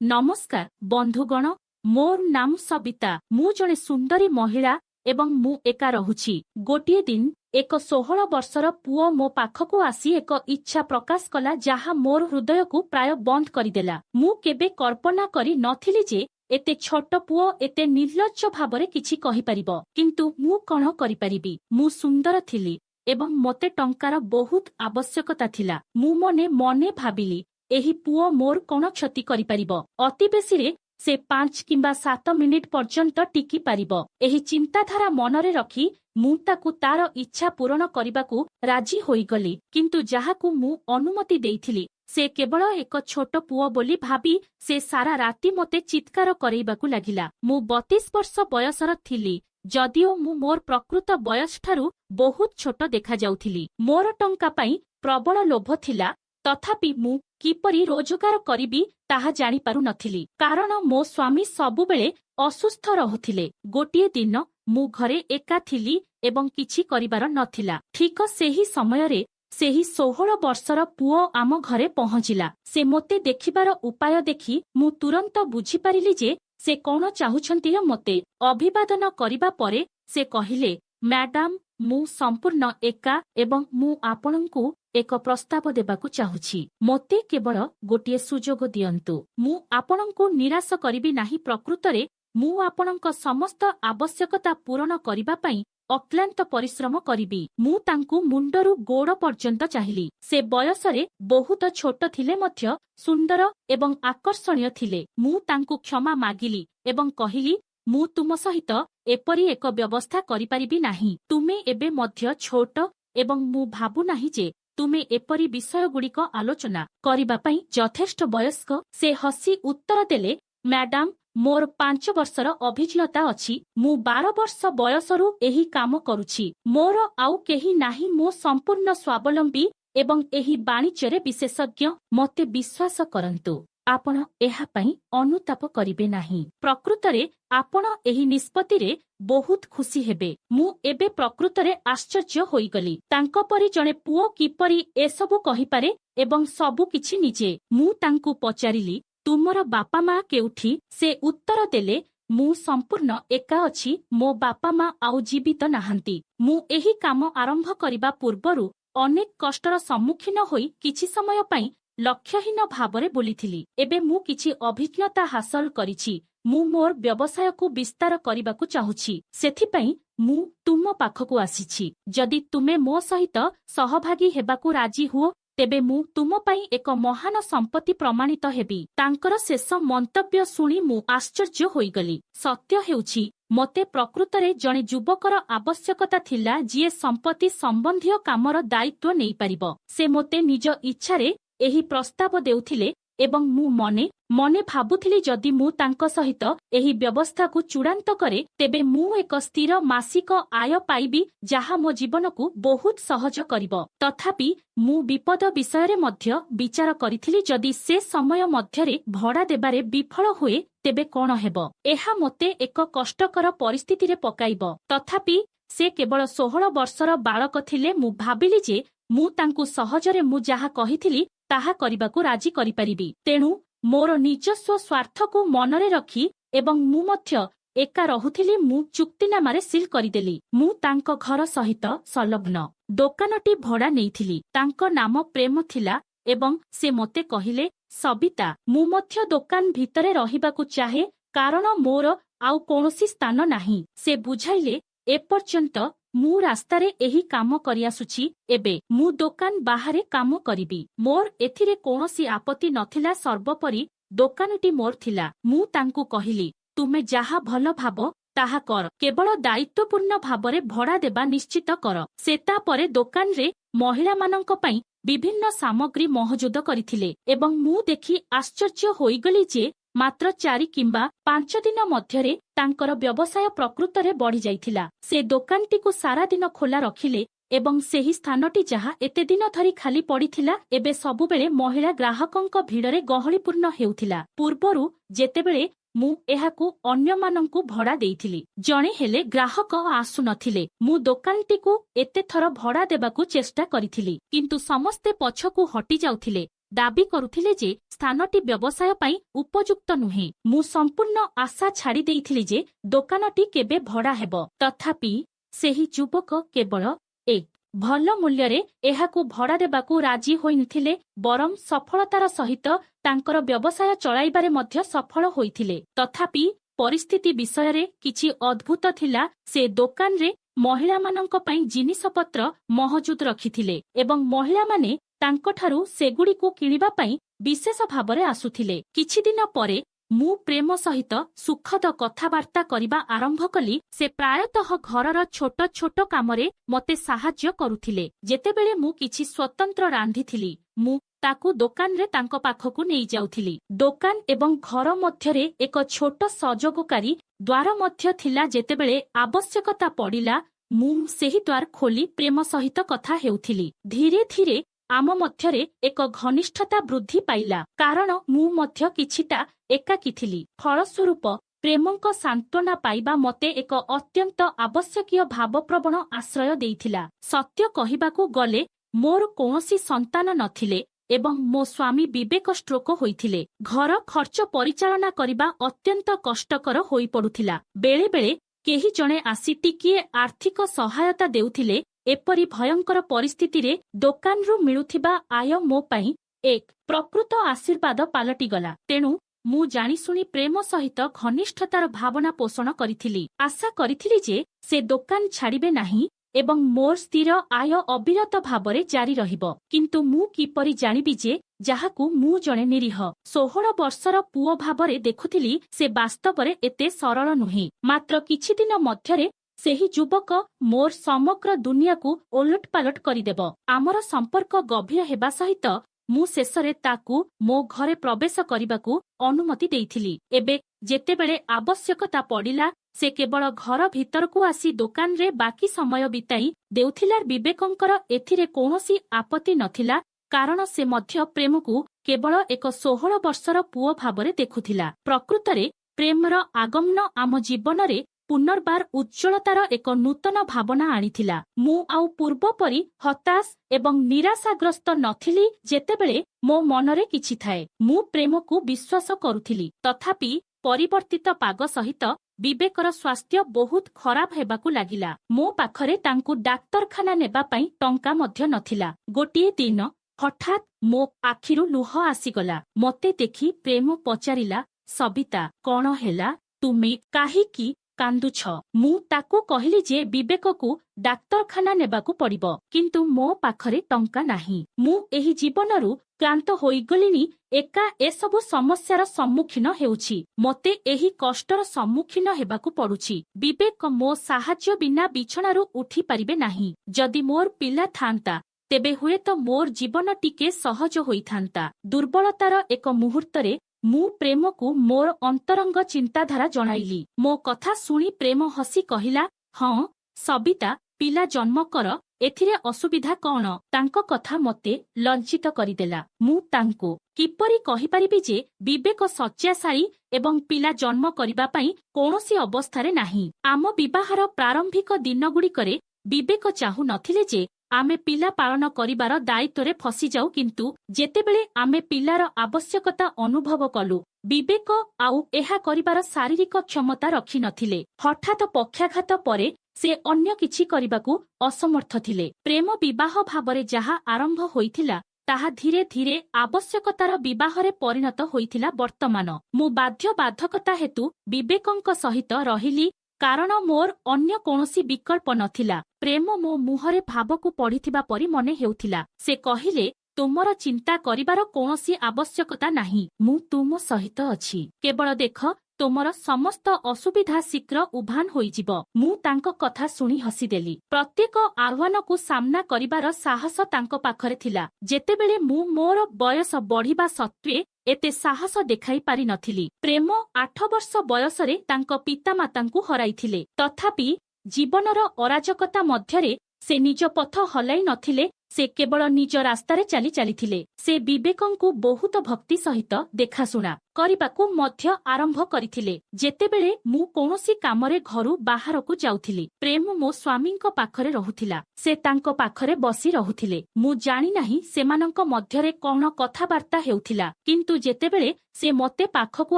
नमस्कार बंधुगण मोर नाम सबिता मु जणे सुंदरी महिला एवं मु एका रहुछि। गोटिए दिन एक 16 वर्षर पुओ मो पाखकु आसी एक इच्छा प्रकाश कला जहा मोर हृदय को प्राय बंद करिदेला। मु केबे कल्पना करी नथिली जे एते छोट पुओ एते निर्लज्ज भाबरे किछि कहि परिबो, किंतु मु कोन करि परिबि। मु सुंदर थिली एवं मते टंकार बहुत आवश्यकता थिला। मु मने मने भाबिली एही पुओ मोर कोन क्षति करि परिबो। अति बेसी रे से 5 किंबा 7 मिनिट पर्यंत टिकी पारिबो। एही चिंताधारा मनरे रखी मु ताकु तार इच्छा पूरण करिबाकू राजी होई गली, किंतु जहाकू मु अनुमति देइथिली से केवल एक छोट पुओ बोली भाबी से सारा राति मते चित्कार करैबाकू लागिला। मु 32 वर्ष बयसर थिली, जदिओ मु मोर प्रकृत बयस ठारू बहुत छोट देखा जाउथिली। मोर टंका पई प्रबल लोभ थिला, तथापि मु किपरि रोजगार करिबी ताहा जानि पारु नथिली, कारण मो स्वामी सबुबेले असुस्थ रहुथिले। गोटिए दिन मु घरे एका थिली एवं किछि करिबार नथिला। ठीक सेही समयरे सेही 16 वर्षर पुओ आम घरे पहुंचिला। से मोते देखिबार उपाय देखि मु तुरंत बुझी पारिली जे से कोन चाहुछंती। मोते अभिवादन करिबा परे से कहिले, मैडम मु संपूर्ण एका एवं मु आपणंकु एक प्रस्ताव देबाकू चाहुछि। मोते केवल गोटिए सुजोग दियंतु। मु आपणंकु निराश करिबि नाही। प्रकृतरे मु आपणंक समस्त आवश्यकता पूर्ण करिबा पई अक्लांत परिश्रम करिबि। मु तांकु मुंडरू गोड़ पर्यंत चाहिली। से बयसरे बहुत छोट थिले मध्य सुंदर एवं आकर्षणीय थिले। मु तांकु क्षमा मागिली एवं कहिली, मु तुम सहित एपरी एक व्यवस्था करि परिबि नाही। तुमे एबे मध्य छोट एवं मु भाबु नाही जे तुमे एपरी विषय गुड़िक आलोचना करिबा पई यथेष्ट वयस्क। से हसी उत्तर देले, मैडम मोर 5 वर्षर अभिज्ञता अछि। मु 12 वर्ष बयसरु एही काम करूछि। मोर आउ केही नाही। मो संपूर्ण स्वावलंबी एवं एही वाणिज्य विशेषज्ञ। मते विश्वास करंतु, आपण एहा पई अनुताप करिबे नाही। प्रकृतरे आपण एही निष्पत्तिरे बहुत खुशी हेबे। मु एबे प्रकृतरे आश्चर्य होई गली। तांको परि जणे पुओ किपरि एसबु कहि पारे एवं सबु किछि निजे। मु तांकु पचारिली, तुमर बापा मा केउठी? से उत्तर देले, मु संपूर्ण एका अछि। मो बापा मा आउ जीवित नाहंती। मु एही काम आरंभ करिबा पूर्वरु अनेक कष्टर सम्मुखीन होई किछि समय पई लक्ष्यहीन भावरे बोलिथिली। एबे मु किछि अभिज्ञता हासिल करिछि। मु मोर व्यवसाय को विस्तार करिबाकू चाहुछि। सेथिपई मु तुम पाखकू आसीछि। जदि तुमे मो सहित सहभागी हेबाकू राजी हुओ, तेबे मु तुम पई एक महान संपत्ति प्रमाणित हेबी। तांकर शेष मंतव्य सुनी मु आश्चर्य होई गली। सत्य हेउछि, मते प्रकृतरे जणे युवकर आवश्यकता थिला जिए संपत्ति संबंधी कामर दायित्व नेई परिबो। से मोते निज इच्छारे एही प्रस्ताव देउथिले एवं मु मने मने भाबुथिली जदि मु तांको सहित एही व्यवस्था को चूड़ांत करे, तेबे मु एक स्थिर मासिक आय पाइबी जहा मो जीवन को बहुत सहज करिबो। तथापि मु विपद विषय मध्य विचार करिथिली, जदि से समय मध्यरे भड़ा देबारे विफल हुए तेबे कोन हेबो। एहा मोते एक कष्टकर परिस्थिति रे पकाइबो। तथापि से केवल 16 वर्षर बालक थिले। मु भाबिली जे मु तांकु सहजरे मु जहा कहिथिली ताहा करिबाकू राजी करि परिबी। तेणु मोर निजस्व स्वार्थ को मनरे रखी एवं मु मध्य एका रहुथिली, मु चुक्तिनामारे सिल करिदेली। मु तांको घर सहित संलग्न दोकानटी भड़ा नेइथिली। तांको नाम प्रेम थिला एवं से मोते कहिले, सबिता मु मध्य दोकान भितरे रहिबाकू चाहे, कारण मोर आउ कोनोसी स्थान नाही। से बुझाइले, एपर्यंत मु रास्तारे एही काम करि आसुछि। एबे मु दोकान बाहरे काम करिबी। मोर एथिरे कोनोसी आपत्ति नथिला। सर्वोपरि दोकानटी मोर थिला। मु तांकु कहिली, तुमे जाहा भल भाबो ताहा कर, केवल दायित्वपूर्ण भाबरे भड़ा देबा निश्चित कर। सेता परे दोकान रे महिला मानंक पई विभिन्न सामग्री महजुद करिथिले एवं मु देखि आश्चर्य होई गली जे मात्र 4 किंबा 5 दिन मध्यरे तांकर व्यवसाय प्रकृतरे बढ़ी जाइथिला। से दोकानटी को सारा दिन खोला रखिले एवं सेही स्थानटी जहा एते दिन धरी खाली पड़िथिला, एबे सबुबेले महिला ग्राहकंक भिड़रे गहलीपूर्ण हेउथिला। पूर्वरु जेतेबेले मु एहाकू अन्य मानंकु भड़ा देइथिली, जणे हेले ग्राहक आसु नथिले। मु दोकानटी को एते थर भड़ा देबाकू चेष्टा करिथिली, किंतु समस्ते पछकू हटी जाउथिले। ଦାବି କରୁଥିଲେ ଯେ ସ୍ଥାନଟି ବ୍ୟବସାୟ ପାଇଁ ଉପଯୁକ୍ତ ନୁହେଁ। ମୁଁ ସମ୍ପୂର୍ଣ୍ଣ ଆଶା ଛାଡ଼ି ଦେଇଥିଲି ଯେ ଦୋକାନଟି କେବେ ଭଡ଼ା ହେବ। ତଥାପି ସେହି ଯୁବକ କେବଳ ଏକ ଭଲ ମୂଲ୍ୟରେ ଏହାକୁ ଭଡ଼ା ଦେବାକୁ ରାଜି ହୋଇନଥିଲେ, ବରଂ ସଫଳତାର ସହିତ ତାଙ୍କର ବ୍ୟବସାୟ ଚଳାଇବାରେ ମଧ୍ୟ ସଫଳ ହୋଇଥିଲେ। ତଥାପି ପରିସ୍ଥିତି ବିଷୟରେ କିଛି ଅଦ୍ଭୁତ ଥିଲା। ସେ ଦୋକାନରେ ମହିଳାମାନଙ୍କ ପାଇଁ ଜିନିଷପତ୍ର ମହଜୁଦ ରଖିଥିଲେ ଏବଂ ମହିଳାମାନେ ତାଙ୍କଠାରୁ ସେଗୁଡ଼ିକୁ କିଣିବା ପାଇଁ ବିଶେଷ ଭାବରେ ଆସୁଥିଲେ। କିଛିଦିନ ପରେ ମୁଁ ପ୍ରେମ ସହିତ ସୁଖଦ କଥାବାର୍ତ୍ତା କରିବା ଆରମ୍ଭ କଲି। ସେ ପ୍ରାୟତଃ ଘରର ଛୋଟ ଛୋଟ କାମରେ ମୋତେ ସାହାଯ୍ୟ କରୁଥିଲେ। ଯେତେବେଳେ ମୁଁ କିଛି ସ୍ୱତନ୍ତ୍ର ରାନ୍ଧିଥିଲି, ମୁଁ ତାକୁ ଦୋକାନରେ ତାଙ୍କ ପାଖକୁ ନେଇଯାଉଥିଲି। ଦୋକାନ ଏବଂ ଘର ମଧ୍ୟରେ ଏକ ଛୋଟ ସହଯୋଗକାରୀ ଦ୍ୱାର ମଧ୍ୟ ଥିଲା। ଯେତେବେଳେ ଆବଶ୍ୟକତା ପଡ଼ିଲା, ମୁଁ ସେହି ଦ୍ୱାର ଖୋଲି ପ୍ରେମ ସହିତ କଥା ହେଉଥିଲି। ଧୀରେ ଧୀରେ ଆମ ମଧ୍ୟରେ ଏକ ଘନିଷ୍ଠତା ବୃଦ୍ଧି ପାଇଲା, କାରଣ ମୁଁ ମଧ୍ୟ କିଛିଟା ଏକାକୀ ଥିଲି। ଫଳସ୍ୱରୂପ ପ୍ରେମଙ୍କ ସାନ୍ତ୍ୱନା ପାଇବା ମୋତେ ଏକ ଅତ୍ୟନ୍ତ ଆବଶ୍ୟକୀୟ ଭାବପ୍ରବଣ ଆଶ୍ରୟ ଦେଇଥିଲା। ସତ୍ୟ କହିବାକୁ ଗଲେ ମୋର କୌଣସି ସନ୍ତାନ ନଥିଲେ ଏବଂ ମୋ ସ୍ୱାମୀ ବିବେକ ଷ୍ଟ୍ରୋକ ହୋଇଥିଲେ। ଘର ଖର୍ଚ୍ଚ ପରିଚାଳନା କରିବା ଅତ୍ୟନ୍ତ କଷ୍ଟକର ହୋଇପଡୁଥିଲା। ବେଳେବେଳେ କେହି ଜଣେ ଆସି ଟିକିଏ ଆର୍ଥିକ ସହାୟତା ଦେଉଥିଲେ। ଏପରି ଭୟଙ୍କର ପରିସ୍ଥିତିରେ ଦୋକାନରୁ ମିଳୁଥିବା ଆୟ ମୋ ପାଇଁ ଏକ ପ୍ରକୃତ ଆଶୀର୍ବାଦ ପାଲଟିଗଲା। ତେଣୁ ମୁଁ ଜାଣିଶୁଣି ପ୍ରେମ ସହିତ ଘନିଷ୍ଠତାର ଭାବନା ପୋଷଣ କରିଥିଲି। ଆଶା କରିଥିଲି ଯେ ସେ ଦୋକାନ ଛାଡ଼ିବେ ନାହିଁ ଏବଂ ମୋର ସ୍ଥିର ଆୟ ଅବିରତ ଭାବରେ ଜାରି ରହିବ। କିନ୍ତୁ ମୁଁ କିପରି ଜାଣିବି ଯେ ଯାହାକୁ ମୁଁ ଜଣେ ନିରୀହ 16 ବର୍ଷର ପୁଅ ଭାବରେ ଦେଖୁଥିଲି, ସେ ବାସ୍ତବରେ ଏତେ ସରଳ ନୁହେଁ। ମାତ୍ର କିଛିଦିନ ମଧ୍ୟରେ ସେହି ଯୁବକ ମୋର ସମଗ୍ର ଦୁନିଆକୁ ଓଲଟପାଲଟ କରିଦେବ। ଆମର ସମ୍ପର୍କ ଗଭୀର ହେବା ସହିତ ମୁଁ ଶେଷରେ ତାକୁ ମୋ ଘରେ ପ୍ରବେଶ କରିବାକୁ ଅନୁମତି ଦେଇଥିଲି। ଏବେ ଯେତେବେଳେ ଆବଶ୍ୟକତା ପଡ଼ିଲା, ସେ କେବଳ ଘର ଭିତରକୁ ଆସି ଦୋକାନରେ ବାକି ସମୟ ବିତାଇ ଦେଉଥିଲା। ବିବେକଙ୍କର ଏଥିରେ କୌଣସି ଆପତ୍ତି ନଥିଲା, କାରଣ ସେ ମଧ୍ୟ ପ୍ରେମକୁ କେବଳ ଏକ 16 ବର୍ଷର ପୁଅ ଭାବରେ ଦେଖୁଥିଲା। ପ୍ରକୃତରେ ପ୍ରେମର ଆଗମନ ଆମ ଜୀବନରେ ପୁନର୍ବାର ଉଜ୍ଜ୍ୱଳତାର ଏକ ନୂତନ ଭାବନା ଆଣିଥିଲା। ମୁଁ ଆଉ ପୂର୍ବ ପରି ହତାଶ ଏବଂ ନିରାଶାଗ୍ରସ୍ତ ନଥିଲି। ଯେତେବେଳେ ମୋ ମନରେ କିଛି ଥାଏ, ମୁଁ ପ୍ରେମକୁ ବିଶ୍ୱାସ କରୁଥିଲି। ତଥାପି ପରିବର୍ତ୍ତିତ ପାଗ ସହିତ ବିବେକର ସ୍ୱାସ୍ଥ୍ୟ ବହୁତ ଖରାପ ହେବାକୁ ଲାଗିଲା। ମୋ ପାଖରେ ତାଙ୍କୁ ଡାକ୍ତରଖାନା ନେବା ପାଇଁ ଟଙ୍କା ମଧ୍ୟ ନଥିଲା। ଗୋଟିଏ ଦିନ ହଠାତ୍ ମୋ ଆଖିରୁ ଲୁହ ଆସିଗଲା। ମୋତେ ଦେଖି ପ୍ରେମ ପଚାରିଲା, ସବିତା, କ'ଣ ହେଲା? ତୁମେ କାହିଁକି କାନ୍ଦୁଛ? ମୁଁ ତାକୁ କହିଲି ଯେ ବିବେକକୁ ଡାକ୍ତରଖାନା ନେବାକୁ ପଡ଼ିବ, କିନ୍ତୁ ମୋ ପାଖରେ ଟଙ୍କା ନାହିଁ। ମୁଁ ଏହି ଜୀବନରୁ କ୍ଳାନ୍ତ ହୋଇଗଲିଣି। ଏକା ଏସବୁ ସମସ୍ୟାର ସମ୍ମୁଖୀନ ହେଉଛି। ମୋତେ ଏହି କଷ୍ଟର ସମ୍ମୁଖୀନ ହେବାକୁ ପଡୁଛି। ବିବେକ ମୋ ସାହାଯ୍ୟ ବିନା ବିଛଣାରୁ ଉଠି ପାରିବେ ନାହିଁ। ଯଦି ମୋର ପିଲା ଥାନ୍ତା, ତେବେ ହୁଏତ ମୋର ଜୀବନ ଟିକେ ସହଜ ହୋଇଥାନ୍ତା। ଦୁର୍ବଳତାର ଏକ ମୁହୂର୍ତ୍ତରେ ମୁଁ ପ୍ରେମକୁ ମୋର ଅନ୍ତରଙ୍ଗ ଚିନ୍ତାଧାରା ଜଣାଇଲି। ମୋ କଥା ଶୁଣି ପ୍ରେମ ହସି କହିଲା, ହଁ ସବିତା, ପିଲା ଜନ୍ମ କର, ଏଥିରେ ଅସୁବିଧା କ'ଣ? ତାଙ୍କ କଥା ମୋତେ ଲଜ୍ଜିତ କରିଦେଲା। ମୁଁ ତାଙ୍କୁ କିପରି କହିପାରିବି ଯେ ବିବେକ ଶଯ୍ୟାଶାୟୀ ଏବଂ ପିଲା ଜନ୍ମ କରିବା ପାଇଁ କୌଣସି ଅବସ୍ଥାରେ ନାହିଁ। ଆମ ବିବାହର ପ୍ରାରମ୍ଭିକ ଦିନଗୁଡ଼ିକରେ ବିବେକ ଚାହୁଁ ନଥିଲେ ଯେ ଆମେ ପିଲା ପାଳନ କରିବାର ଦାୟିତ୍ୱରେ ଫସିଯାଉ, କିନ୍ତୁ ଯେତେବେଳେ ଆମେ ପିଲାର ଆବଶ୍ୟକତା ଅନୁଭବ କଲୁ, ବିବେକ ଆଉ ଏହା କରିବାର ଶାରୀରିକ କ୍ଷମତା ରଖିନଥିଲେ। ହଠାତ୍ ପକ୍ଷାଘାତ ପରେ ସେ ଅନ୍ୟ କିଛି କରିବାକୁ ଅସମର୍ଥ ଥିଲେ। ପ୍ରେମ ବିବାହ ଭାବରେ ଯାହା ଆରମ୍ଭ ହୋଇଥିଲା, ତାହା ଧୀରେ ଧୀରେ ଆବଶ୍ୟକତାର ବିବାହରେ ପରିଣତ ହୋଇଥିଲା। ବର୍ତ୍ତମାନ ମୁଁ ବାଧ୍ୟବାଧକତା ହେତୁ ବିବେକଙ୍କ ସହିତ ରହିଲି, କାରଣ ମୋର ଅନ୍ୟ କୌଣସି ବିକଳ୍ପ ନଥିଲା। ପ୍ରେମ ମୋ ମୁହଁରେ ଭାବକୁ ପଢ଼ିଥିବା ପରି ମନେ ହେଉଥିଲା। ସେ କହିଲେ, ତୁମର ଚିନ୍ତା କରିବାର କୌଣସି ଆବଶ୍ୟକତା ନାହିଁ। ମୁଁ ତୁମ ସହିତ ଅଛି। କେବଳ ଦେଖ, ତୁମର ସମସ୍ତ ଅସୁବିଧା ଶୀଘ୍ର ଉଭାନ ହୋଇଯିବ। ମୁଁ ତାଙ୍କ କଥା ଶୁଣି ହସିଦେଲି। ପ୍ରତ୍ୟେକ ଆହ୍ୱାନକୁ ସାମ୍ନା କରିବାର ସାହସ ତାଙ୍କ ପାଖରେ ଥିଲା। ଯେତେବେଳେ ମୁଁ ମୋର ବୟସ ବଢ଼ିବା ସତ୍ତ୍ୱେ ଏତେ ସାହସ ଦେଖାଇ ପାରିନଥିଲି। ପ୍ରେମ 8 ବର୍ଷ ବୟସରେ ତାଙ୍କ ପିତାମାତାଙ୍କୁ ହରାଇଥିଲେ। ତଥାପି ଜୀବନର ଅରାଜକତା ମଧ୍ୟରେ से निज पथ हलाई नथिले, से केवल निज रास्तारे चली चलिथिले। से विवेकंकु बहुत भक्ति सहित देखाशुणा करिबाकु मध्य आरंभ करिथिले। जेतेबेले मु कोनोसी कामरे घरु बाहरकु जाउथिली, प्रेम मो स्वामींक पाखरे रहुथिला। से तांको पाखरे बसी रहुथिले। मु जानि नाही सेमानंक मध्यरे कोन कथाबार्ता हेउथिला, किंतु जेतेबेले से मते पाखकु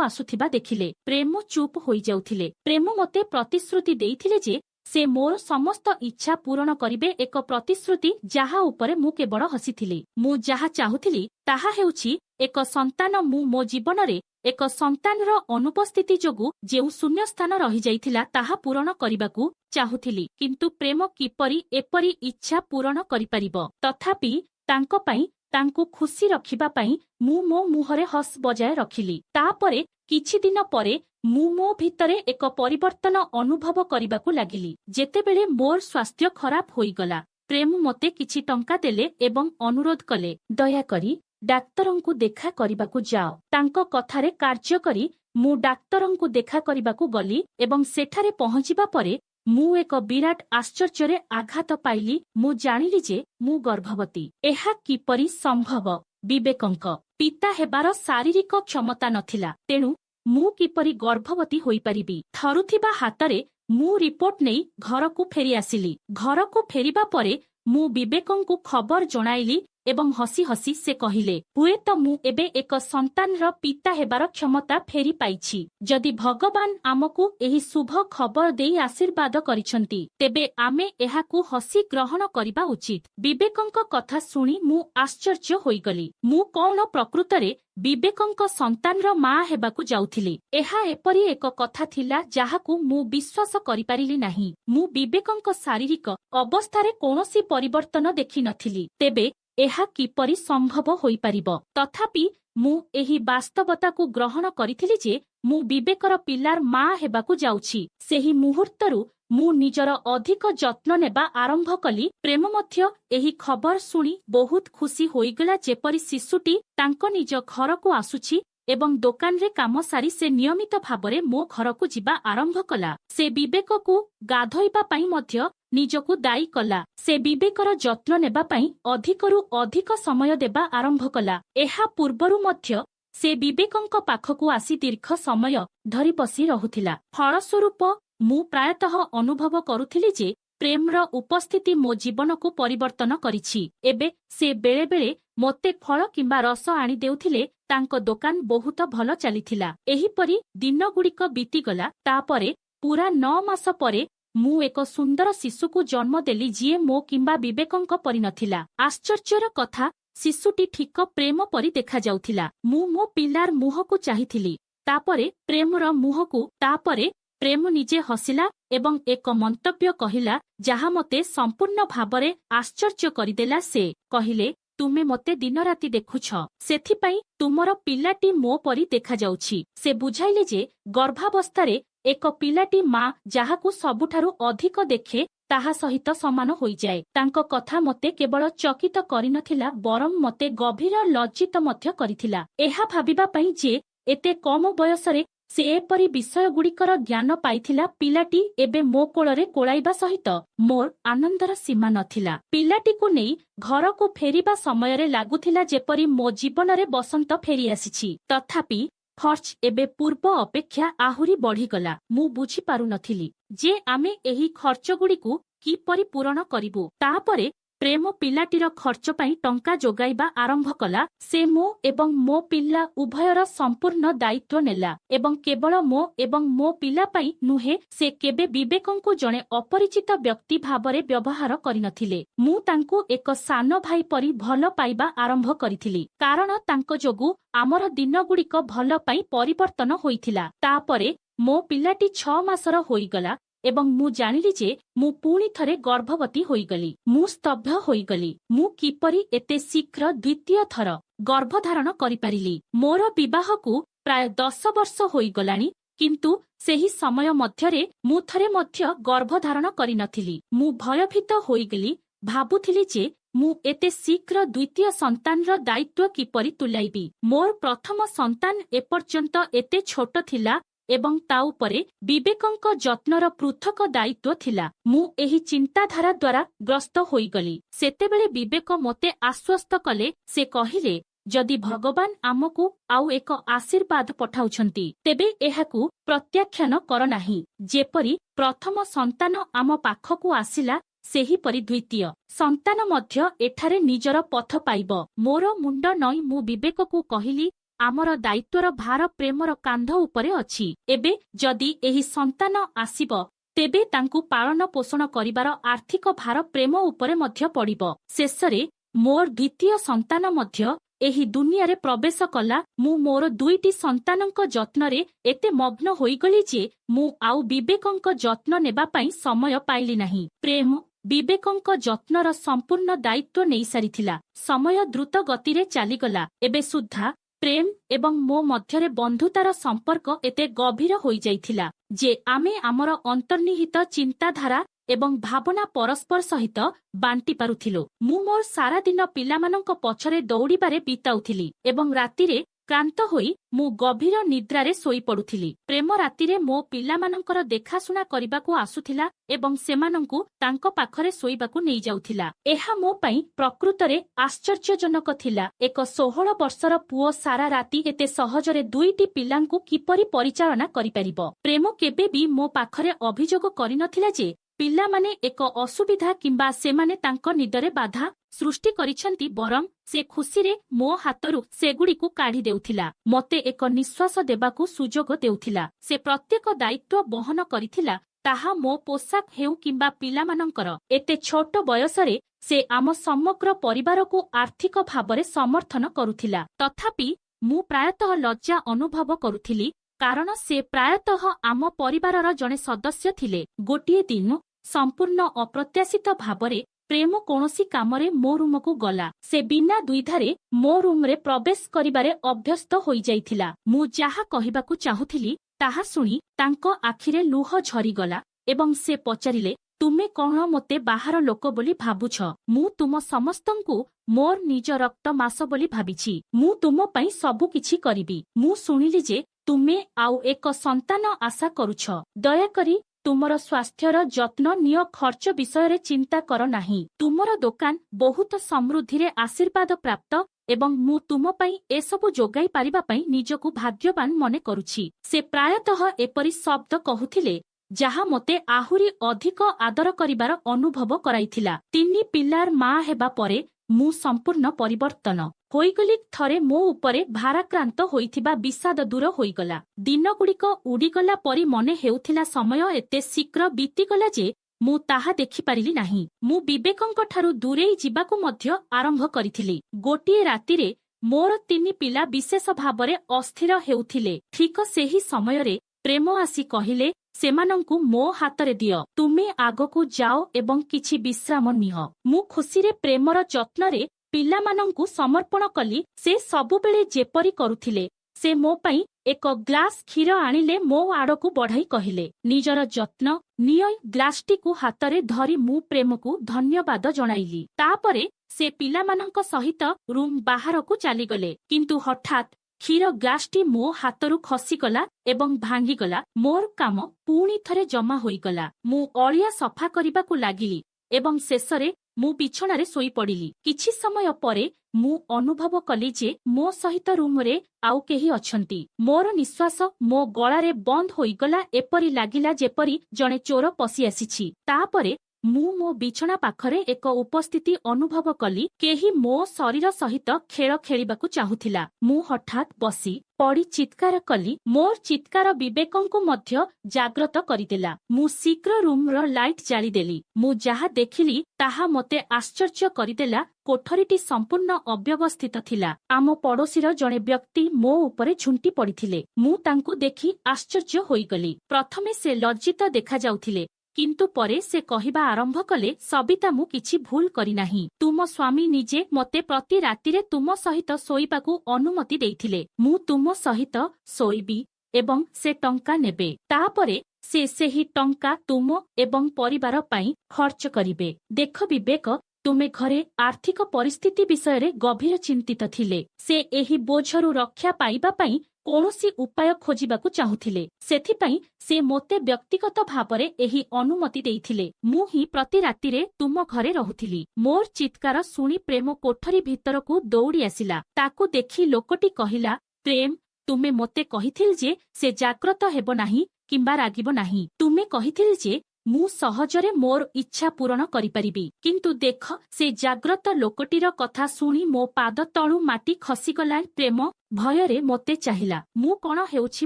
आसुथिबा देखिले, प्रेम चुप होई जाउथिले। प्रेम मते प्रतिश्रुति देइथिले जे से मोर समस्त इच्छा पूरण करिबे, एक प्रतिश्रुति जाहा उपरे मु केवल हसिथिली। मु जाहा चाहुथिली ताहा हेउछि एक संतान। मु मो जीवनरे एक संतानर अनुपस्थिति जोगु जेउ शून्य स्थान रहि जाइथिला ताहा पूरण करिबाकु चाहुथिली, किंतु प्रेम किपरि एपरि इच्छा पूरण करि परिबो। तथापि तांको पई तांको खुशी रखिबा पई मु मो मुहरे हस बजाय रखिली। तापरे किछि दिन परे मु मो भितरे एक परिवर्तन अनुभव करिबाकु लागिली। जेतेबेले मोर स्वास्थ्य खराब होइगला, प्रेम मते किछि टंका देले एवं अनुरोध कले, दयाकरी डाक्तरंकु देखा करिबाकु जाओ। तांको कथारे कार्य करी मु डाक्तरंकु देखा करिबाकु गली एवं सेठारे पहुंचिबा परे मु एक विराट आश्चर्यरे आघात पाइली। मु जानिली जे मु गर्भवती। एहा किपरि संभव? विवेकंक पिता हेबार शारीरिक क्षमता नथिला, तेणु मु किपरि गर्भवती होई परिबी? थरुथिबा हातरे मु रिपोर्ट नेई घरकु फेरी आसिली। घरकु फेरिबा परे मु विवेकंकु खबर जणाइली एवं हसी हसी से कहिले, हुए तो मु एबे एक संतानर पिता हेबार क्षमता फेरी पाइछि। जदि भगवान आमकु एही शुभ खबर देई आशीर्वाद करिसंती, तेबे आमे एहाकु हसी ग्रहण करिबा उचित। विवेकंक कथा सुनी मु आश्चर्य होइगली। मु कोन प्रकृतरे विवेकंक संतानर मा हेबाकु जाउथिली। एहा एपरि एक कथा थिला जाहाकु मु विश्वास करिपारिली नाही। मु विवेकंक शारीरिक अवस्थारे कोनोसी परिवर्तन देखि नथिली, तेबे एहा किपरि संभव होई परिबो? तथापि मु एही वास्तवताकु ग्रहण करिथिली जे मु विवेकर पिलार मा हेबाकु जाउछि। सेही मुहूर्तरु मु निजर अधिक जत्न नेबा आरंभ कली। प्रेम मध्य एही खबर सुनी बहुत खुशी होइगला, जेपरि शिशुटी तांको निज घरकु आसुछि एवं दोकान रे काम सारी से नियमित भाबरे मो घरकु जिबा आरंभ कला। से विवेककु गाधोइबा पई मध्य निजकु दायी कला। से विवेकर जत्न नेबा पई अधिकरु अधिक समय देबा आरंभ कला। एहा पूर्वरु मध्य से विवेकंक पाखकु आसी दीर्घ समय धरि बसी रहुथिला। फलस्वरूप मु प्रायतः अनुभव करुथिली जे प्रेमर उपस्थिति मो जीवनकु परिवर्तन करिछि। एबे से बेले बेले मोते फल किंबा रस आनी देउथिले। तांको दोकान बहुत भल चलिथिला। एहीपरि दिन गुड़िक बीतीगला। तापरे पूरा 9 मास परे मु एक सुंदर शिशुकु जन्म देली, जिए मो किंबा विवेकंक परि नथिला। आश्चर्यर कथा, शिशुटी ठीक प्रेम परि देखा जाउथिला। मु मो पिलार मुहकु चाहिथिली, तापरे प्रेमर मुहकु। तापरे प्रेम निजे हसिला एवं एक मंतव्य कहिला जहा मते संपूर्ण भाबरे आश्चर्य करिदेला। से कहिले, तुमे मते दिन राति देखुछ, सेथिपाई तुमर पिलाटी मो परि देखा जाउछि। से बुझाइले जे गर्भावस्थारे एक पिलाटी मा जाहाकु सबुठारु अधिक देखे ताहा सहित समान होई जाए। तांको कथा मते केवल चकित करिनथिला, बरम मते गभीर लज्जित मध्य करिथिला। एहा भाबिबा पई जे एते कम बयसरे से एपरि विषय गुड़िकर ज्ञान पाइथिला। पिलाटी एबे मो कोଳରେ कोळाइबा सहित मोर आनंदर सीमा नथिला। पिलाटीकु नेई घरकु फेरिबा समयरे लागुथिला जेपरि मो जीवनरे बसंत फेरी आसिछि। तथापि खर्च एबे पूर्व अपेक्षा आहुरी बढ़ीगला। मु बुझी पारु नथिली जे आमे एही खर्च गुड़िकु किपरि पूरण करिबु। तापरे प्रेम पिलाटीर खर्च पई टंका जोगाइबा आरंभ कला। से मो एवं मो पिला उभयर संपूर्ण दायित्व नेला एवं केवल मो एवं मो पिला पई नुहे, से केबे विवेकंकु जणे अपरिचित व्यक्ति भाबरे व्यवहार करिनथिले। मु तांकु एक सान भाई परि भल पाइबा आरंभ करिथिली, कारण तांको जोगु आमर दिन गुड़िक भल पई परिवर्तन होइथिला। तापरे मो पिलाटी 6 मासर होइगला एवं मु जानिली जे मु पुणी थरे गर्भवती होइगली। मु स्तब्ध होइगली। मु किपरि एते शीघ्र द्वितीय थर गर्भधारण करिपारिली। मोर विवाहकु प्राय 10 वर्ष होइगलानी, किंतु सेही समय मध्यरे मु थरे मध्य गर्भधारण करिनथिली। मु भयभीत होइगली। भाबुथिली जे मु एते शीघ्र द्वितीय संतानर दायित्व किपरि तुलाइबी। मोर प्रथम संतान एपर्यंत एते छोट थिला ଏବଂ ତା ଉପରେ ବିବେକଙ୍କ ଯତ୍ନର ପୃଥକ ଦାୟିତ୍ୱ ଥିଲା। ମୁଁ ଏହି ଚିନ୍ତାଧାରା ଦ୍ୱାରା ଗ୍ରସ୍ତ ହୋଇଗଲି। ସେତେବେଳେ ବିବେକ ମୋତେ ଆଶ୍ୱସ୍ତ କଲେ। ସେ କହିଲେ, ଯଦି ଭଗବାନ ଆମକୁ ଆଉ ଏକ ଆଶୀର୍ବାଦ ପଠାଉଛନ୍ତି, ତେବେ ଏହାକୁ ପ୍ରତ୍ୟାଖ୍ୟାନ କର ନାହିଁ। ଯେପରି ପ୍ରଥମ ସନ୍ତାନ ଆମ ପାଖକୁ ଆସିଲା, ସେହିପରି ଦ୍ୱିତୀୟ ସନ୍ତାନ ମଧ୍ୟ ଏଠାରେ ନିଜର ପଥ ପାଇବ। ମୋର ମୁଣ୍ଡ ନଇଁ ମୁଁ ବିବେକକୁ କହିଲି, ଆମର ଦାୟିତ୍ୱର ଭାର ପ୍ରେମର କାନ୍ଧ ଉପରେ ଅଛି। ଏବେ ଯଦି ଏହି ସନ୍ତାନ ଆସିବ, ତେବେ ତାଙ୍କୁ ପାଳନ ପୋଷଣ କରିବାର ଆର୍ଥିକ ଭାର ପ୍ରେମ ଉପରେ ମଧ୍ୟ ପଡ଼ିବ। ଶେଷରେ ମୋର ଦ୍ୱିତୀୟ ସନ୍ତାନ ମଧ୍ୟ ଏହି ଦୁନିଆରେ ପ୍ରବେଶ କଲା। ମୁଁ ମୋର ଦୁଇଟି ସନ୍ତାନଙ୍କ ଯତ୍ନରେ ଏତେ ମଗ୍ନ ହୋଇଗଲି ଯେ ମୁଁ ଆଉ ବିବେକଙ୍କ ଯତ୍ନ ନେବା ପାଇଁ ସମୟ ପାଇଲି ନାହିଁ। ପ୍ରେମ ବିବେକଙ୍କ ଯତ୍ନର ସମ୍ପୂର୍ଣ୍ଣ ଦାୟିତ୍ୱ ନେଇସାରିଥିଲା। ସମୟ ଦ୍ରୁତ ଗତିରେ ଚାଲିଗଲା। ଏବେ ସୁଦ୍ଧା ପ୍ରେମ ଏବଂ ମୋ ମଧ୍ୟରେ ବନ୍ଧୁତାର ସମ୍ପର୍କ ଏତେ ଗଭୀର ହୋଇଯାଇଥିଲା ଯେ ଆମେ ଆମର ଅନ୍ତର୍ନିହିତ ଚିନ୍ତାଧାରା ଏବଂ ଭାବନା ପରସ୍ପର ସହିତ ବାଣ୍ଟି ପାରୁଥିଲୁ। ମୁଁ ମୋର ସାରା ଦିନ ପିଲାମାନଙ୍କ ପଛରେ ଦୌଡ଼ିବାରେ ବିତାଉଥିଲି ଏବଂ ରାତିରେ କ୍ଳାନ୍ତ ହୋଇ ମୁଁ ଗଭୀର ନିଦ୍ରାରେ ଶୋଇପଡୁଥିଲି। ପ୍ରେମ ରାତିରେ ମୋ ପିଲାମାନଙ୍କର ଦେଖାଶୁଣା କରିବାକୁ ଆସୁଥିଲା ଏବଂ ସେମାନଙ୍କୁ ତାଙ୍କ ପାଖରେ ଶୋଇବାକୁ ନେଇଯାଉଥିଲା। ଏହା ମୋ ପାଇଁ ପ୍ରକୃତରେ ଆଶ୍ଚର୍ଯ୍ୟଜନକ ଥିଲା। ଏକ 16 ବର୍ଷର ପୁଅ ସାରା ରାତି ଏତେ ସହଜରେ ଦୁଇଟି ପିଲାଙ୍କୁ କିପରି ପରିଚାଳନା କରିପାରିବ? ପ୍ରେମ କେବେ ବି ମୋ ପାଖରେ ଅଭିଯୋଗ କରିନଥିଲା ଯେ ପିଲାମାନେ ଏକ ଅସୁବିଧା କିମ୍ବା ସେମାନେ ତାଙ୍କ ନିଦରେ ବାଧା ସୃଷ୍ଟି କରିଛନ୍ତି। ବରଂ ସେ ଖୁସିରେ ମୋ ହାତରୁ ସେଗୁଡ଼ିକୁ କାଢ଼ି ଦେଉଥିଲା। ମୋତେ ଏକ ନିଶ୍ୱାସ ଦେବାକୁ ସୁଯୋଗ ଦେଉଥିଲା। ସେ ପ୍ରତ୍ୟେକ ଦାୟିତ୍ୱ ବହନ କରିଥିଲା, ତାହା ମୋ ପୋଷାକ ହେଉ କିମ୍ବା ପିଲାମାନଙ୍କର। ଏତେ ଛୋଟ ବୟସରେ ସେ ଆମ ସମଗ୍ର ପରିବାରକୁ ଆର୍ଥିକ ଭାବରେ ସମର୍ଥନ କରୁଥିଲା। ତଥାପି ମୁଁ ପ୍ରାୟତଃ ଲଜ୍ଜା ଅନୁଭବ କରୁଥିଲି, କାରଣ ସେ ପ୍ରାୟତଃ ଆମ ପରିବାରର ଜଣେ ସଦସ୍ୟ ଥିଲେ। ଗୋଟିଏ ଦିନ ସମ୍ପୂର୍ଣ୍ଣ ଅପ୍ରତ୍ୟାଶିତ ଭାବରେ ପ୍ରେମ କୌଣସି କାମରେ ମୋ ରୁମକୁ ଗଲା। ସେ ବିନା ଦ୍ୱିଧାରେ ମୋ ରୁମରେ ପ୍ରବେଶ କରିବାରେ ଅଭ୍ୟସ୍ତ ହୋଇଯାଇଥିଲା। ମୁଁ ଯାହା କହିବାକୁ ଚାହୁଁଥିଲି ତାହା ଶୁଣି ତାଙ୍କ ଆଖିରେ ଲୁହ ଝରିଗଲା ଏବଂ ସେ ପଚାରିଲେ, ତୁମେ କଣ ମୋତେ ବାହାର ଲୋକ ବୋଲି ଭାବୁଛ? ମୁଁ ତୁମ ସମସ୍ତଙ୍କୁ ମୋର ନିଜ ରକ୍ତ ମାସ ବୋଲି ଭାବିଛି। ମୁଁ ତୁମ ପାଇଁ ସବୁ କିଛି କରିବି। ମୁଁ ଶୁଣିଲି ଯେ ତୁମେ ଆଉ ଏକ ସନ୍ତାନ ଆଶା କରୁଛ। ଦୟାକରି ତୁମର ସ୍ୱାସ୍ଥ୍ୟର ଯତ୍ନ ନିଅ। ଖର୍ଚ୍ଚ ବିଷୟରେ ଚିନ୍ତା କର ନାହିଁ। ତୁମର ଦୋକାନ ବହୁତ ସମୃଦ୍ଧିରେ ଆଶୀର୍ବାଦ ପ୍ରାପ୍ତ ଏବଂ ମୁଁ ତୁମ ପାଇଁ ଏସବୁ ଯୋଗାଇ ପାରିବା ପାଇଁ ନିଜକୁ ଭାଗ୍ୟବାନ ମନେ କରୁଛି। ସେ ପ୍ରାୟତଃ ଏପରି ଶବ୍ଦ କହୁଥିଲେ ଯାହା ମୋତେ ଆହୁରି ଅଧିକ ଆଦର କରିବାର ଅନୁଭବ କରାଇଥିଲା। 3 ପିଲାର ମା ହେବା ପରେ ମୁଁ ସମ୍ପୂର୍ଣ୍ଣ ପରିବର୍ତ୍ତନ ହୋଇଗଲି। ଥରେ ମୋ ଉପରେ ଭାରାକ୍ରାନ୍ତ ହୋଇଥିବା ବିଷାଦ ଦୂର ହୋଇଗଲା। ଦିନଗୁଡ଼ିକ ଉଡ଼ିଗଲା ପରି ମନେ ହେଉଥିଲା। ସମୟ ଏତେ ଶୀଘ୍ର ବିତିଗଲା ଯେ ମୁଁ ତାହା ଦେଖିପାରିଲି ନାହିଁ। ମୁଁ ବିବେକଙ୍କଠାରୁ ଦୂରେଇ ଯିବାକୁ ମଧ୍ୟ ଆରମ୍ଭ କରିଥିଲି। ଗୋଟିଏ ରାତିରେ ମୋର 3 ପିଲା ବିଶେଷ ଭାବରେ ଅସ୍ଥିର ହେଉଥିଲେ। ଠିକ ସେହି ସମୟରେ ପ୍ରେମ ଆସି କହିଲେ, ସେମାନଙ୍କୁ ମୋ ହାତରେ ଦିଅ। ତୁମେ ଆଗକୁ ଯାଅ ଏବଂ କିଛି ବିଶ୍ରାମ ନିଅ। ମୁଁ ଖୁସିରେ ପ୍ରେମର ଯତ୍ନରେ ପିଲାମାନଙ୍କୁ ସମର୍ପଣ କଲି। ସେ ସବୁବେଳେ ଯେପରି କରୁଥିଲେ। ସେ ମୋ ପାଇଁ ଏକ ଗ୍ଲାସ କ୍ଷୀର ଆଣିଲେ ମୋ ଆଡ଼କୁ ବଢ଼ାଇ କହିଲେ, ନିଜର ଯତ୍ନ ନିଅ। ଗ୍ଲାସଟିକୁ ହାତରେ ଧରି ମୁଁ ପ୍ରେମକୁ ଧନ୍ୟବାଦ ଜଣାଇଲି। ତାପରେ ସେ ପିଲାମାନଙ୍କ ସହିତ ରୁମ୍ ବାହାରକୁ ଚାଲିଗଲେ। କିନ୍ତୁ ହଠାତ୍ କ୍ଷୀର ଗ୍ଲାସଟି ମୋ ହାତରୁ ଖସିଗଲା ଏବଂ ଭାଙ୍ଗିଗଲା। ମୋର କାମ ପୁଣି ଥରେ ଜମା ହୋଇଗଲା। ମୁଁ ଅଳିଆ ସଫା କରିବାକୁ ଲାଗିଲି ଏବଂ ଶେଷରେ ମୁଁ ବିଛଣାରେ ଶୋଇପଡ଼ିଲି। କିଛି ସମୟ ପରେ ମୁଁ ଅନୁଭବ କଲି ଯେ ମୋ ସହିତ ରୁମରେ ଆଉ କେହି ଅଛନ୍ତି। ମୋର ନିଶ୍ୱାସ ମୋ ଗଳାରେ ବନ୍ଦ ହୋଇଗଲା। ଏପରି ଲାଗିଲା ଯେପରି ଜଣେ ଚୋର ପଶି ଆସିଛି। ତାପରେ ମୁଁ ମୋ ବିଛଣା ପାଖରେ ଏକ ଉପସ୍ଥିତି ଅନୁଭବ କଲି। କେହି ମୋ ଶରୀର ସହିତ ଖେଳ ଖେଳିବାକୁ ଚାହୁଁଥିଲା। ମୁଁ ହଠାତ୍ ବସି ପଡ଼ି ଚିତ୍କାର କଲି। ମୋର ଚିତ୍କାର ବିବେକଙ୍କୁ ମଧ୍ୟ ଜାଗ୍ରତ କରିଦେଲା। ମୁଁ ଶୀଘ୍ର ରୁମର ଲାଇଟ୍ ଜାଳିଦେଲି। ମୁଁ ଯାହା ଦେଖିଲି ତାହା ମୋତେ ଆଶ୍ଚର୍ଯ୍ୟ କରିଦେଲା। କୋଠରୀଟି ସମ୍ପୂର୍ଣ୍ଣ ଅବ୍ୟବସ୍ଥିତ ଥିଲା। ଆମ ପଡ଼ୋଶୀର ଜଣେ ବ୍ୟକ୍ତି ମୋ ଉପରେ ଝୁଣ୍ଟି ପଡ଼ିଥିଲେ। ମୁଁ ତାଙ୍କୁ ଦେଖି ଆଶ୍ଚର୍ଯ୍ୟ ହୋଇଗଲି। ପ୍ରଥମେ ସେ ଲଜ୍ଜିତ ଦେଖାଯାଉଥିଲେ, କିନ୍ତୁ ପରେ ସେ କହିବା ଆରମ୍ଭ କଲେ, ସବିତା, ମୁଁ କିଛି ଭୁଲ କରିନାହିଁ। ତୁମ ସ୍ୱାମୀ ନିଜେ ମୋତେ ପ୍ରତି ରାତିରେ ତୁମ ସହିତ ଶୋଇବାକୁ ଅନୁମତି ଦେଇଥିଲେ। ମୁଁ ତୁମ ସହିତ ଶୋଇବି ଏବଂ ସେ ଟଙ୍କା ନେବେ। ତାପରେ ସେ ସେହି ଟଙ୍କା ତୁମ ଏବଂ ପରିବାର ପାଇଁ ଖର୍ଚ୍ଚ କରିବେ। ଦେଖ ବିବେକ, ତୁମେ ଘରେ ଆର୍ଥିକ ପରିସ୍ଥିତି ବିଷୟରେ ଗଭୀର ଚିନ୍ତିତ ଥିଲେ। ସେ ଏହି ବୋଝରୁ ରକ୍ଷା ପାଇବା ପାଇଁ କୌଣସି ଉପାୟ ଖୋଜିବାକୁ ଚାହୁଁଥିଲେ। ସେଥିପାଇଁ ସେ ମୋତେ ବ୍ୟକ୍ତିଗତ ଭାବରେ ଏହି ଅନୁମତି ଦେଇଥିଲେ। ମୁଁ ହିଁ ପ୍ରତି ରାତିରେ ତୁମ ଘରେ ରହୁଥିଲି। ମୋର ଚିତ୍କାର ଶୁଣି ପ୍ରେମ କୋଠରୀ ଭିତରକୁ ଦୌଡ଼ି ଆସିଲା। ତାକୁ ଦେଖି ଲୋକଟି କହିଲା, ପ୍ରେମ, ତୁମେ ମୋତେ କହିଥିଲ ଯେ ସେ ଜାଗ୍ରତ ହେବ ନାହିଁ କିମ୍ବା ରାଗିବ ନାହିଁ। ତୁମେ କହିଥିଲ ଯେ ମୁଁ ସହଜରେ ମୋର ଇଚ୍ଛା ପୂରଣ କରିପାରିବି। କିନ୍ତୁ ଦେଖ, ସେ ଜାଗ୍ରତ ଲୋକଟିର କଥା ଶୁଣି ମୋ ପାଦ ତଳୁ ମାଟି ଖସିଗଲା। ପ୍ରେମ ଭୟରେ ମୋତେ ଚାହିଁଲା। ମୁଁ କଣ ହେଉଛି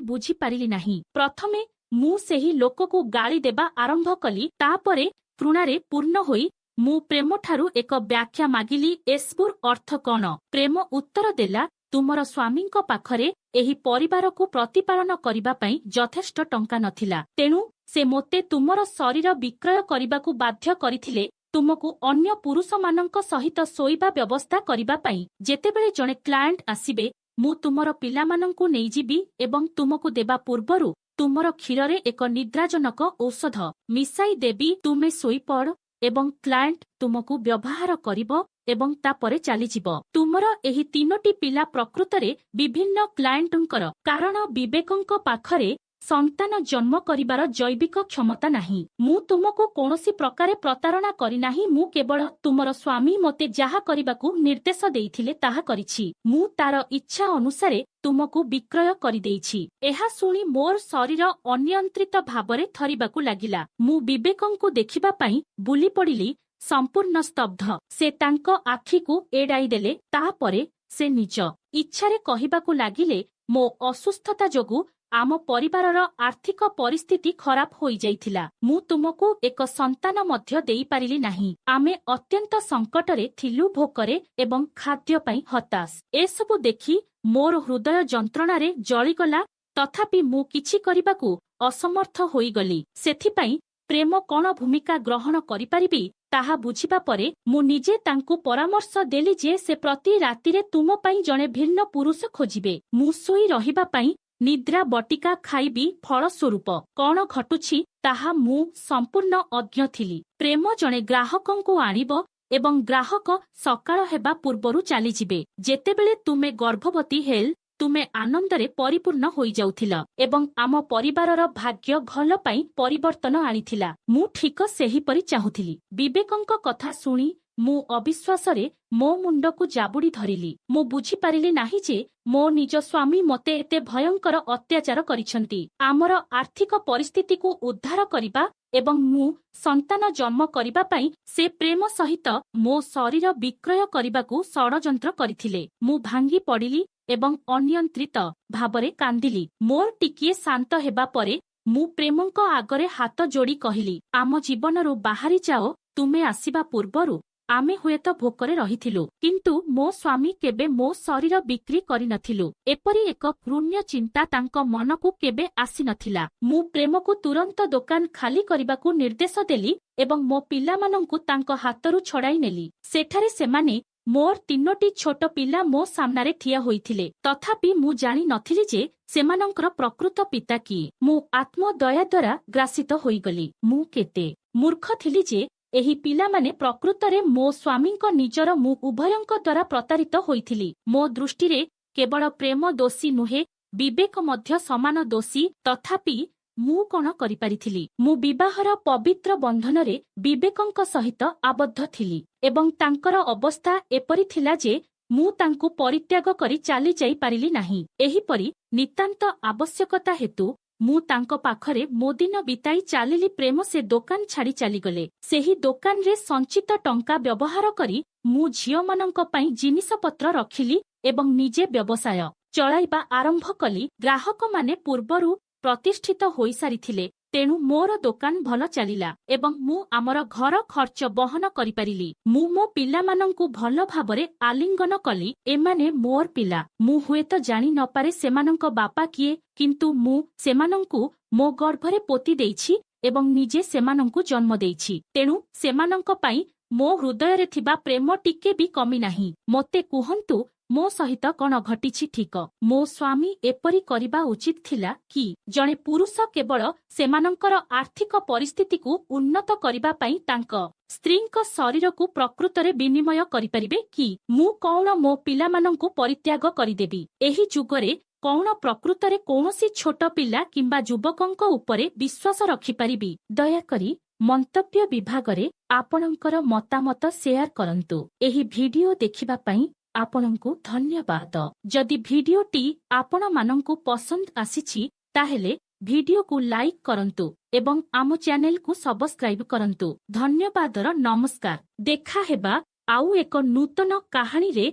ବୁଝିପାରିଲି ନାହିଁ। ପ୍ରଥମେ ମୁଁ ସେହି ଲୋକକୁ ଗାଳି ଦେବା ଆରମ୍ଭ କଲି। ତାପରେ ଘୃଣାରେ ପୂର୍ଣ୍ଣ ହୋଇ ମୁଁ ପ୍ରେମଠାରୁ ଏକ ବ୍ୟାଖ୍ୟା ମାଗିଲି। ଏସବୁର ଅର୍ଥ କଣ? ପ୍ରେମ ଉତ୍ତର ଦେଲା, ତୁମର ସ୍ୱାମୀଙ୍କ ପାଖରେ ଏହି ପରିବାରକୁ ପ୍ରତିପାଳନ କରିବା ପାଇଁ ଯଥେଷ୍ଟ ଟଙ୍କା ନଥିଲା। ତେଣୁ ସେ ମୋତେ ତୁମର ଶରୀର ବିକ୍ରୟ କରିବାକୁ ବାଧ୍ୟ କରିଥିଲେ ତୁମକୁ ଅନ୍ୟ ପୁରୁଷମାନଙ୍କ ସହିତ ଶୋଇବା ବ୍ୟବସ୍ଥା କରିବା ପାଇଁ। ଯେତେବେଳେ ଜଣେ କ୍ଲାଏଣ୍ଟ ଆସିବେ, ମୁଁ ତୁମର ପିଲାମାନଙ୍କୁ ନେଇଯିବି ଏବଂ ତୁମକୁ ଦେବା ପୂର୍ବରୁ ତୁମର କ୍ଷୀରରେ ଏକ ନିଦ୍ରାଜନକ ଔଷଧ ମିଶାଇ ଦେବି। ତୁମେ ଶୋଇପଡ଼ ଏବଂ କ୍ଲାଏଣ୍ଟ ତୁମକୁ ବ୍ୟବହାର କରିବ ଏବଂ ତାପରେ ଚାଲିଯିବ। ତୁମର ଏହି 3ଟି ପିଲା ପ୍ରକୃତରେ ବିଭିନ୍ନ କ୍ଲାଏଣ୍ଟଙ୍କର, କାରଣ ବିବେକଙ୍କ ପାଖରେ ସନ୍ତାନ ଜନ୍ମ କରିବାର ଜୈବିକ କ୍ଷମତା ନାହିଁ। ମୁଁ ତୁମକୁ କୌଣସି ପ୍ରକାରେ ପ୍ରତାରଣା କରିନାହିଁ। ମୁଁ କେବଳ ତୁମର ସ୍ୱାମୀ ମୋତେ ଯାହା କରିବାକୁ ନିର୍ଦ୍ଦେଶ ଦେଇଥିଲେ ତାହା କରିଛି। ମୁଁ ତାର ଇଚ୍ଛା ଅନୁସାରେ ତୁମକୁ ବିକ୍ରୟ କରିଦେଇଛି। ଏହା ଶୁଣି ମୋର ଶରୀର ଅନିୟନ୍ତ୍ରିତ ଭାବରେ ଥରିବାକୁ ଲାଗିଲା। ମୁଁ ବିବେକଙ୍କୁ ଦେଖିବା ପାଇଁ ବୁଲି ପଡ଼ିଲି। ସମ୍ପୂର୍ଣ୍ଣ ସ୍ତବ୍ଧ। ସେ ତାଙ୍କ ଆଖିକୁ ଏଡ଼ାଇ ଦେଲେ। ତାପରେ ସେ ନିଜ ଇଚ୍ଛାରେ କହିବାକୁ ଲାଗିଲେ, ମୋ ଅସୁସ୍ଥତା ଯୋଗୁଁ ଆମ ପରିବାରର ଆର୍ଥିକ ପରିସ୍ଥିତି ଖରାପ ହୋଇଯାଇଥିଲା। ମୁଁ ତୁମକୁ ଏକ ସନ୍ତାନ ମଧ୍ୟ ଦେଇପାରିଲି ନାହିଁ। ଆମେ ଅତ୍ୟନ୍ତ ସଙ୍କଟରେ ଥିଲୁ, ଭୋକରେ ଏବଂ ଖାଦ୍ୟ ପାଇଁ ହତାଶ। ଏସବୁ ଦେଖି ମୋର ହୃଦୟ ଯନ୍ତ୍ରଣାରେ ଜଳିଗଲା। ତଥାପି ମୁଁ କିଛି କରିବାକୁ ଅସମର୍ଥ ହୋଇଗଲି। ସେଥିପାଇଁ ପ୍ରେମ କଣ ଭୂମିକା ଗ୍ରହଣ କରିପାରିବି ତାହା ବୁଝିବା ପରେ ମୁଁ ନିଜେ ତାଙ୍କୁ ପରାମର୍ଶ ଦେଲି ଯେ ସେ ପ୍ରତି ରାତିରେ ତୁମ ପାଇଁ ଜଣେ ଭିନ୍ନ ପୁରୁଷ ଖୋଜିବେ। ମୁଁ ଶୋଇ ରହିବା ପାଇଁ ନିଦ୍ରା ବଟିକା ଖାଇବି। ଫଳସ୍ୱରୂପ କଣ ଘଟୁଛି ତାହା ମୁଁ ସମ୍ପୂର୍ଣ୍ଣ ଅଜ୍ଞ ଥିଲି। ପ୍ରେମ ଜଣେ ଗ୍ରାହକଙ୍କୁ ଆଣିବ ଏବଂ ଗ୍ରାହକ ସକାଳ ହେବା ପୂର୍ବରୁ ଚାଲିଯିବେ। ଯେତେବେଳେ ତୁମେ ଗର୍ଭବତୀ ହେଲ, ତୁମେ ଆନନ୍ଦରେ ପରିପୂର୍ଣ୍ଣ ହୋଇଯାଉଥିଲ ଏବଂ ଆମ ପରିବାରର ଭାଗ୍ୟ ଭଲ ପାଇଁ ପରିବର୍ତ୍ତନ ଆଣିଥିଲା। ମୁଁ ଠିକ ସେହିପରି ଚାହୁଁଥିଲି। ବିବେକଙ୍କ କଥା ଶୁଣି ମୁଁ ଅବିଶ୍ୱାସରେ ମୋ ମୁଣ୍ଡକୁ ଜାବୁଡ଼ି ଧରିଲି। ମୁଁ ବୁଝିପାରିଲି ନାହିଁ ଯେ ମୋ ନିଜ ସ୍ୱାମୀ ମୋତେ ଏତେ ଭୟଙ୍କର ଅତ୍ୟାଚାର କରିଛନ୍ତି। ଆମର ଆର୍ଥିକ ପରିସ୍ଥିତିକୁ ଉଦ୍ଧାର କରିବା ଏବଂ ମୁଁ ସନ୍ତାନ ଜନ୍ମ କରିବା ପାଇଁ ସେ ପ୍ରେମ ସହିତ ମୋ ଶରୀର ବିକ୍ରୟ କରିବାକୁ ଷଡ଼ଯନ୍ତ୍ର କରିଥିଲେ। ମୁଁ ଭାଙ୍ଗି ପଡ଼ିଲି ଏବଂ ଅନିୟନ୍ତ୍ରିତ ଭାବରେ କାନ୍ଦିଲି। ମୋର ଟିକିଏ ଶାନ୍ତ ହେବା ପରେ ମୁଁ ପ୍ରେମଙ୍କ ଆଗରେ ହାତ ଯୋଡ଼ି କହିଲି, ଆମ ଜୀବନରୁ ବାହାରି ଯାଅ। ତୁମେ ଆସିବା ପୂର୍ବରୁ ଆମେ ହୁଏତ ଭୋକରେ ରହିଥିଲୁ, କିନ୍ତୁ ମୋ ସ୍ୱାମୀ କେବେ ମୋ ଶରୀର ବିକ୍ରି କରିନଥିଲୁ। ଏପରି ଏକ ଘୃଣ୍ୟ ଚିନ୍ତା ତାଙ୍କ ମନକୁ କେବେ ଆସିନଥିଲା। ମୁଁ ପ୍ରେମକୁ ତୁରନ୍ତ ଦୋକାନ ଖାଲି କରିବାକୁ ନିର୍ଦ୍ଦେଶ ଦେଲି ଏବଂ ମୋ ପିଲାମାନଙ୍କୁ ତାଙ୍କ ହାତରୁ ଛଡ଼ାଇ ନେଲି। ସେଠାରେ ସେମାନେ, ମୋର 3ଟି ଛୋଟ ପିଲା ମୋ ସାମ୍ନାରେ ଠିଆ ହୋଇଥିଲେ। ତଥାପି ମୁଁ ଜାଣି ନଥିଲି ଯେ ସେମାନଙ୍କର ପ୍ରକୃତ ପିତା କିଏ। ମୁଁ ଆତ୍ମଦୟା ଦ୍ୱାରା ଗ୍ରାସିତ ହୋଇଗଲି। ମୁଁ କେତେ ମୂର୍ଖ ଥିଲି ଯେ ଏହି ପିଲାମାନେ ପ୍ରକୃତରେ ମୋ ସ୍ୱାମୀଙ୍କ ନିଜର। ମୁଁ ଉଭୟଙ୍କ ଦ୍ୱାରା ପ୍ରତାରିତ ହୋଇଥିଲି। ମୋ ଦୃଷ୍ଟିରେ କେବଳ ପ୍ରେମ ଦୋଷୀ ନୁହେଁ, ବିବେକ ମଧ୍ୟ ସମାନ ଦୋଷୀ। ତଥାପି ମୁଁ କଣ କରିପାରିଥିଲି? ମୁଁ ବିବାହର ପବିତ୍ର ବନ୍ଧନରେ ବିବେକଙ୍କ ସହିତ ଆବଦ୍ଧ ଥିଲି ଏବଂ ତାଙ୍କର ଅବସ୍ଥା ଏପରି ଥିଲା ଯେ ମୁଁ ତାଙ୍କୁ ପରିତ୍ୟାଗ କରି ଚାଲି ଯାଇପାରିଲି ନାହିଁ। ଏହିପରି ନିତାନ୍ତ ଆବଶ୍ୟକତା ହେତୁ ମୁଁ ତାଙ୍କ ପାଖରେ ମୋ ଦିନ ବିତାଇ ଚାଲିଲି। ପ୍ରେମ ସେ ଦୋକାନ ଛାଡ଼ି ଚାଲିଗଲେ। ସେହି ଦୋକାନରେ ସଞ୍ଚିତ ଟଙ୍କା ବ୍ୟବହାର କରି ମୁଁ ଝିଅମାନଙ୍କ ପାଇଁ ଜିନିଷପତ୍ର ରଖିଲି ଏବଂ ନିଜେ ବ୍ୟବସାୟ ଚଳାଇବା ଆରମ୍ଭ କଲି। ଗ୍ରାହକମାନେ ପୂର୍ବରୁ ପ୍ରତିଷ୍ଠିତ ହୋଇସାରିଥିଲେ, ତେଣୁ ମୋର ଦୋକାନ ଭଲ ଚାଲିଲା ଏବଂ ମୁଁ ଆମର ଘର ଖର୍ଚ୍ଚ ବହନ କରିପାରିଲି। ମୁଁ ମୋ ପିଲାମାନଙ୍କୁ ଭଲ ଭାବରେ ଆଲିଙ୍ଗନ କଲି। ଏମାନେ ମୋର ପିଲା। ମୁଁ ହୁଏତ ଜାଣି ନପାରେ ସେମାନଙ୍କ ବାପା କିଏ, କିନ୍ତୁ ମୁଁ ସେମାନଙ୍କୁ ମୋ ଗର୍ଭରେ ପୋତି ଦେଇଛି ଏବଂ ନିଜେ ସେମାନଙ୍କୁ ଜନ୍ମ ଦେଇଛି। ତେଣୁ ସେମାନଙ୍କ ପାଇଁ ମୋ ହୃଦୟରେ ଥିବା ପ୍ରେମ ଟିକେ ବି କମି ନାହିଁ। ମୋତେ କୁହନ୍ତୁ, ମୋ ସହିତ କଣ ଘଟିଛି ଠିକ? ମୋ ସ୍ୱାମୀ ଏପରି କରିବା ଉଚିତ ଥିଲା କି? ଜଣେ ପୁରୁଷ କେବଳ ସେମାନଙ୍କର ଆର୍ଥିକ ପରିସ୍ଥିତିକୁ ଉନ୍ନତ କରିବା ପାଇଁ ତାଙ୍କ ସ୍ତ୍ରୀଙ୍କ ଶରୀରକୁ ପ୍ରକୃତରେ ବିନିମୟ କରିପାରିବେ କି? ମୁଁ କଣ ମୋ ପିଲାମାନଙ୍କୁ ପରିତ୍ୟାଗ କରିଦେବି? ଏହି ଯୁଗରେ କଣ ପ୍ରକୃତରେ କୌଣସି ଛୋଟ ପିଲା କିମ୍ବା ଯୁବକଙ୍କ ଉପରେ ବିଶ୍ୱାସ ରଖିପାରିବି? ଦୟାକରି ମନ୍ତବ୍ୟ ବିଭାଗରେ ଆପଣଙ୍କର ମତାମତ ସେୟାର କରନ୍ତୁ। ଏହି ଭିଡିଓ ଦେଖିବା ପାଇଁ ଆପଣଙ୍କୁ ଧନ୍ୟବାଦ। ଯଦି ଭିଡିଓଟି ଆପଣମାନଙ୍କୁ ପସନ୍ଦ ଆସିଛି ତାହେଲେ ଭିଡିଓକୁ ଲାଇକ୍ କରନ୍ତୁ ଏବଂ ଆମ ଚ୍ୟାନେଲକୁ ସବସ୍କ୍ରାଇବ କରନ୍ତୁ। ଧନ୍ୟବାଦର ନମସ୍କାର। ଦେଖାହେବା ଆଉ ଏକ ନୂତନ କାହାଣୀରେ।